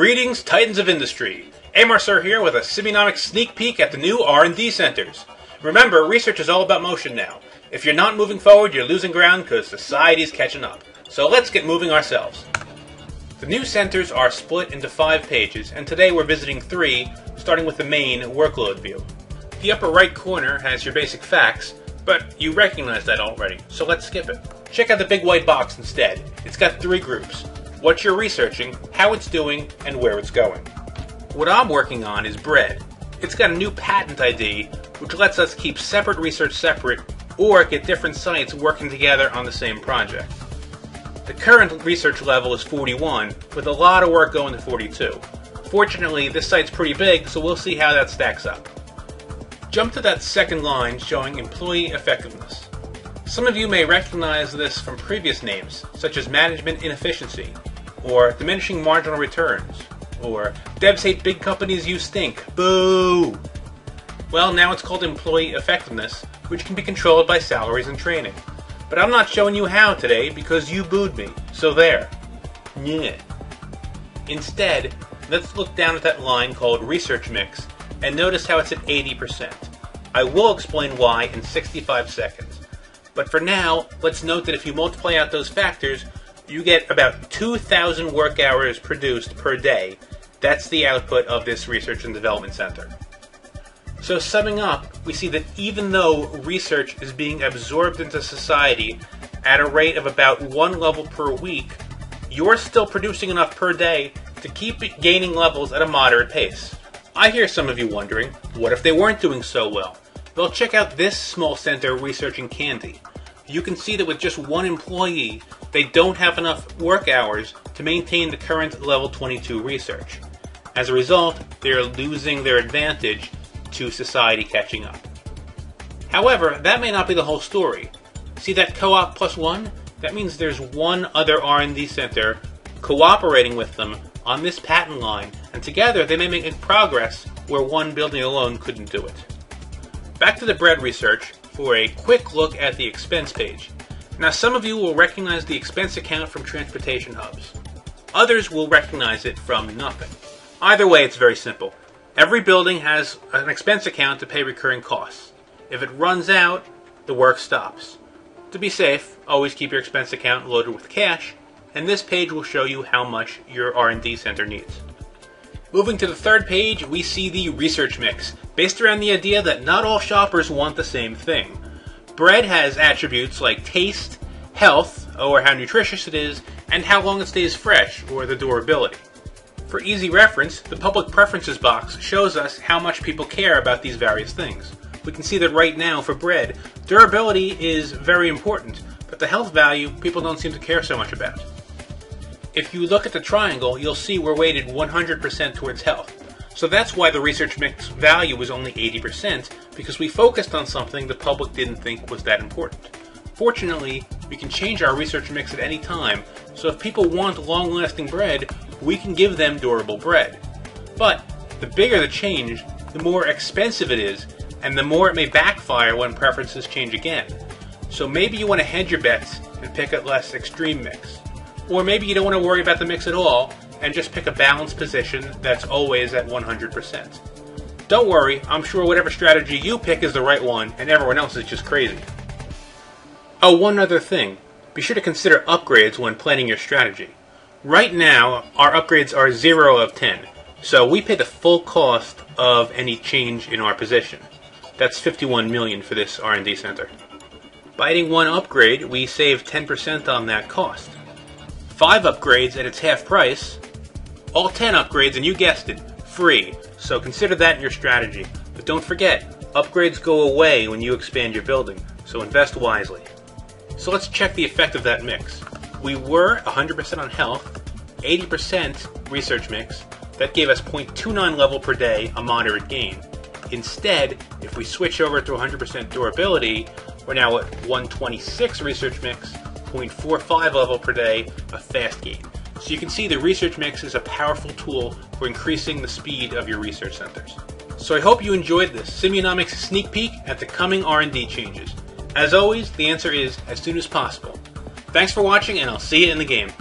Greetings, Titans of Industry. Amar Sir here with a Simunomics sneak peek at the new R&D centers. Remember, research is all about motion now. If you're not moving forward, you're losing ground because society's catching up. So let's get moving ourselves. The new centers are split into 5 pages, and today we're visiting 3, starting with the main workload view. The upper right corner has your basic facts, but you recognize that already, so let's skip it. Check out the big white box instead. It's got 3 groups: what you're researching, how it's doing, and where it's going. What I'm working on is bread. It's got a new patent ID, which lets us keep separate research separate, or get different sites working together on the same project. The current research level is 41, with a lot of work going to 42. Fortunately, this site's pretty big, so we'll see how that stacks up. Jump to that second line showing employee effectiveness. Some of you may recognize this from previous names, such as management inefficiency, or diminishing marginal returns, or devs hate big companies, you stink, boo! Well, now it's called employee effectiveness, which can be controlled by salaries and training. But I'm not showing you how today because you booed me, so there. Yeah. Instead, let's look down at that line called research mix and notice how it's at 80%. I will explain why in 65 seconds. But for now, let's note that if you multiply out those factors, you get about 2,000 work hours produced per day. That's the output of this research and development center. So summing up, we see that even though research is being absorbed into society at a rate of about 1 level per week, you're still producing enough per day to keep gaining levels at a moderate pace. I hear some of you wondering, what if they weren't doing so well? Well, check out this small center researching candy. You can see that with just 1 employee, they don't have enough work hours to maintain the current level 22 research. As a result, they are losing their advantage to society catching up. However, that may not be the whole story. See that co-op plus 1? That means there's 1 other R&D center cooperating with them on this patent line, and together they may make progress where 1 building alone couldn't do it. Back to the bread research for a quick look at the expense page. Now, some of you will recognize the expense account from transportation hubs. Others will recognize it from nothing. Either way, it's very simple. Every building has an expense account to pay recurring costs. If it runs out, the work stops. To be safe, always keep your expense account loaded with cash, and this page will show you how much your R&D center needs. Moving to the 3rd page, we see the research mix, based around the idea that not all shoppers want the same thing. Bread has attributes like taste, health, or how nutritious it is, and how long it stays fresh, or the durability. For easy reference, the public preferences box shows us how much people care about these various things. We can see that right now for bread, durability is very important, but the health value people don't seem to care so much about. If you look at the triangle, you'll see we're weighted 100% towards health. So that's why the research mix value was only 80%, because we focused on something the public didn't think was that important. Fortunately, we can change our research mix at any time, so if people want long-lasting bread, we can give them durable bread. But the bigger the change, the more expensive it is, and the more it may backfire when preferences change again. So maybe you want to hedge your bets and pick a less extreme mix. Or maybe you don't want to worry about the mix at all, and just pick a balanced position that's always at 100%. Don't worry, I'm sure whatever strategy you pick is the right one, and everyone else is just crazy. Oh, one other thing. Be sure to consider upgrades when planning your strategy. Right now, our upgrades are 0 of 10, so we pay the full cost of any change in our position. That's $51 million for this R&D center. By adding 1 upgrade, we save 10% on that cost. 5 upgrades at its half price, all 10 upgrades, and you guessed it, free, so consider that in your strategy. But don't forget, upgrades go away when you expand your building, so invest wisely. So let's check the effect of that mix. We were 100% on health, 80% research mix. That gave us 0.29 level per day, a moderate gain. Instead, if we switch over to 100% durability, we're now at 126 research mix, 0.45 level per day, a fast gain. So you can see the research mix is a powerful tool for increasing the speed of your research centers. So I hope you enjoyed this Simunomics sneak peek at the coming R&D changes. As always, the answer is as soon as possible. Thanks for watching, and I'll see you in the game.